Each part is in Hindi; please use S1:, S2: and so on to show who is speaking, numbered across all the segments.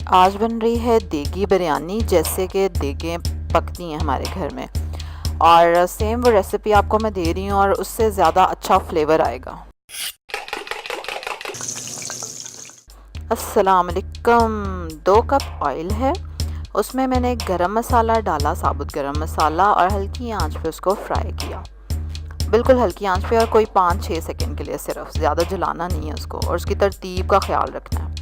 S1: आज बन रही है देगी बिरयानी। जैसे कि देगें पकती हैं हमारे घर में, और सेम वो रेसिपी आपको मैं दे रही हूँ और उससे ज़्यादा अच्छा फ्लेवर आएगा। अस्सलाम वालेकुम। 2 कप ऑयल है, उसमें मैंने गरम मसाला डाला, साबुत गरम मसाला, और हल्की आंच पे उसको फ्राई किया। बिल्कुल हल्की आंच पे, और कोई 5-6 सेकंड के लिए, सिर्फ ज़्यादा जलाना नहीं है उसको, और उसकी तरतीब का ख्याल रखना है।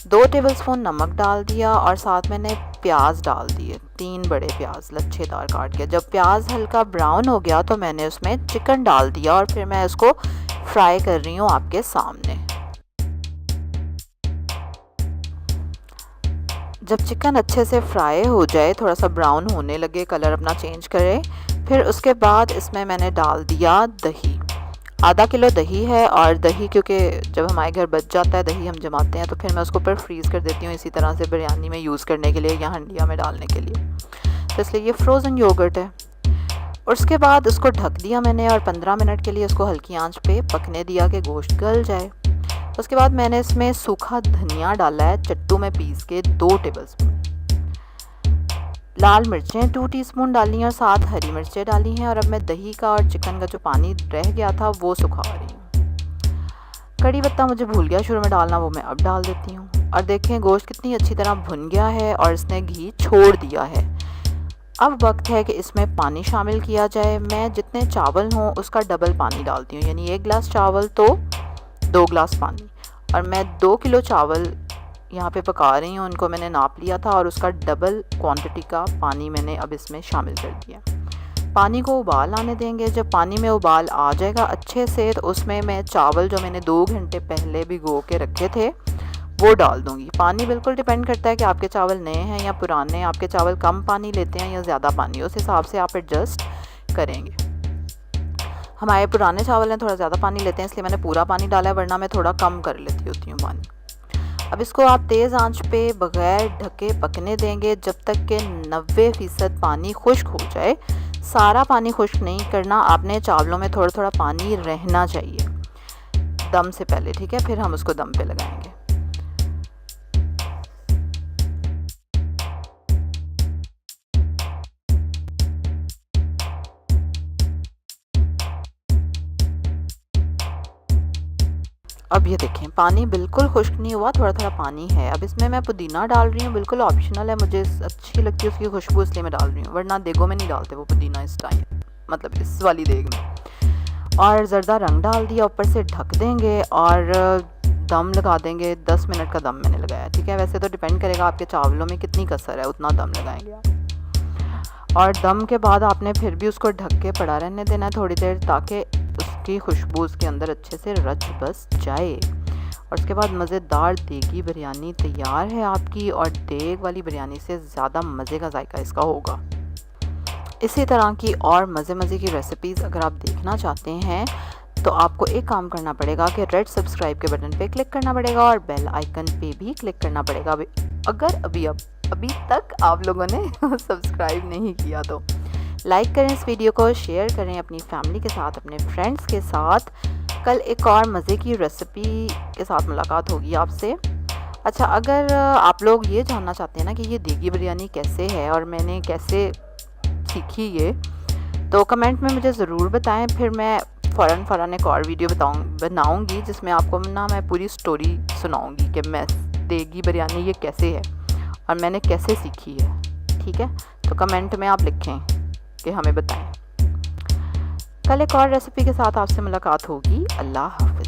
S1: 2 टेबलस्पून नमक डाल दिया, और साथ मैंने प्याज डाल दिए, 3 बड़े प्याज लच्छेदार काट के। जब प्याज हल्का ब्राउन हो गया तो मैंने उसमें चिकन डाल दिया, और फिर मैं उसको फ्राई कर रही हूँ आपके सामने। जब चिकन अच्छे से फ्राई हो जाए, थोड़ा सा ब्राउन होने लगे, कलर अपना चेंज करे, फिर उसके बाद इसमें मैंने डाल दिया दही। आधा किलो दही है, और दही क्योंकि जब हमारे घर बच जाता है दही हम जमाते हैं, तो फिर मैं उसको ऊपर फ्रीज़ कर देती हूँ, इसी तरह से बिरयानी में यूज़ करने के लिए या हंडिया में डालने के लिए। तो इसलिए ये फ्रोज़न योगर्ट है। और उसके बाद उसको ढक दिया मैंने, और 15 मिनट के लिए उसको हल्की आंच पे पकने दिया कि गोश्त गल जाए। उसके बाद मैंने इसमें सूखा धनिया डाला है, चट्टू में पीस के 2 टेबलस्पून। लाल मिर्चें 2 टीस्पून डाली हैं, और 7 हरी मिर्चें डाली हैं। और अब मैं दही का और चिकन का जो पानी रह गया था वो सुखा रही हूँ। कड़ी पत्ता मुझे भूल गया शुरू में डालना, वो मैं अब डाल देती हूँ। और देखें गोश्त कितनी अच्छी तरह भुन गया है, और इसने घी छोड़ दिया है। अब वक्त है कि इसमें पानी शामिल किया जाए। मैं जितने चावल हों उसका डबल पानी डालती हूँ, यानी 1 गिलास चावल तो 2 गिलास पानी। और मैं 2 किलो चावल यहाँ पे पका रही हूँ, उनको मैंने नाप लिया था, और उसका डबल क्वांटिटी का पानी मैंने अब इसमें शामिल कर दिया। पानी को उबाल आने देंगे। जब पानी में उबाल आ जाएगा अच्छे से, तो उसमें मैं चावल जो मैंने 2 घंटे पहले भिगो के रखे थे वो डाल दूँगी। पानी बिल्कुल डिपेंड करता है कि आपके चावल नए हैं या पुराने। आपके चावल कम पानी लेते हैं या ज़्यादा पानी, उस हिसाब से आप एडजस्ट करेंगे। हमारे पुराने चावल हैं, थोड़ा ज़्यादा पानी लेते हैं, इसलिए मैंने पूरा पानी डाला है, वरना मैं थोड़ा कम कर लेती होती हूँ पानी। अब इसको आप तेज़ आंच पे बग़ैर ढके पकने देंगे जब तक कि 90% पानी खुश्क हो जाए। सारा पानी खुश्क नहीं करना आपने, चावलों में थोड़ा थोड़ा पानी रहना चाहिए दम से पहले, ठीक है? फिर हम उसको दम पे लगाएंगे। अब ये देखें पानी बिल्कुल खुश्क नहीं हुआ, थोड़ा थोड़ा पानी है। अब इसमें मैं पुदीना डाल रही हूँ, बिल्कुल ऑप्शनल है, मुझे अच्छी लगती है उसकी खुशबू, इसलिए मैं डाल रही हूँ, वरना देगों में नहीं डालते वो पुदीना इस टाइम, मतलब इस वाली देग में। और ज़रदा रंग डाल दिया, ऊपर से ढक देंगे और दम लगा देंगे। 10 मिनट का दम मैंने लगाया, ठीक है? वैसे तो डिपेंड करेगा आपके चावलों में कितनी कसर है, उतना दम लगाएंगे आप। और दम के बाद आपने फिर भी उसको ढक के पड़ा रहने देना है थोड़ी देर, ताकि उसकी खुशबू उसके अंदर अच्छे से रच बस जाए। और उसके बाद मज़ेदार देगी बिरयानी तैयार है आपकी, और देग वाली बिरयानी से ज़्यादा मज़े का जायका इसका होगा। इसी तरह की और मज़े की रेसिपीज़ अगर आप देखना चाहते हैं तो आपको एक काम करना पड़ेगा कि रेड सब्सक्राइब के बटन पे क्लिक करना पड़ेगा, और बेल आइकन पे भी क्लिक करना पड़ेगा अगर अभी तक आप लोगों ने सब्सक्राइब नहीं किया तो। लाइक करें इस वीडियो को, शेयर करें अपनी फैमिली के साथ, अपने फ्रेंड्स के साथ। कल एक और मज़े की रेसिपी के साथ मुलाकात होगी आपसे। अच्छा, अगर आप लोग ये जानना चाहते हैं ना कि ये देगी बिरयानी कैसे है और मैंने कैसे सीखी ये, तो कमेंट में मुझे ज़रूर बताएं। फिर मैं फ़ौरन एक और वीडियो बनाऊँगी जिसमें आपको ना मैं पूरी स्टोरी सुनाऊँगी कि मैं देगी बिरयानी ये कैसे है और मैंने कैसे सीखी है, ठीक है? तो कमेंट में आप लिखें कि हमें बताएं। कल एक और रेसिपी के साथ आपसे मुलाकात होगी। अल्लाह हाफ़िज़।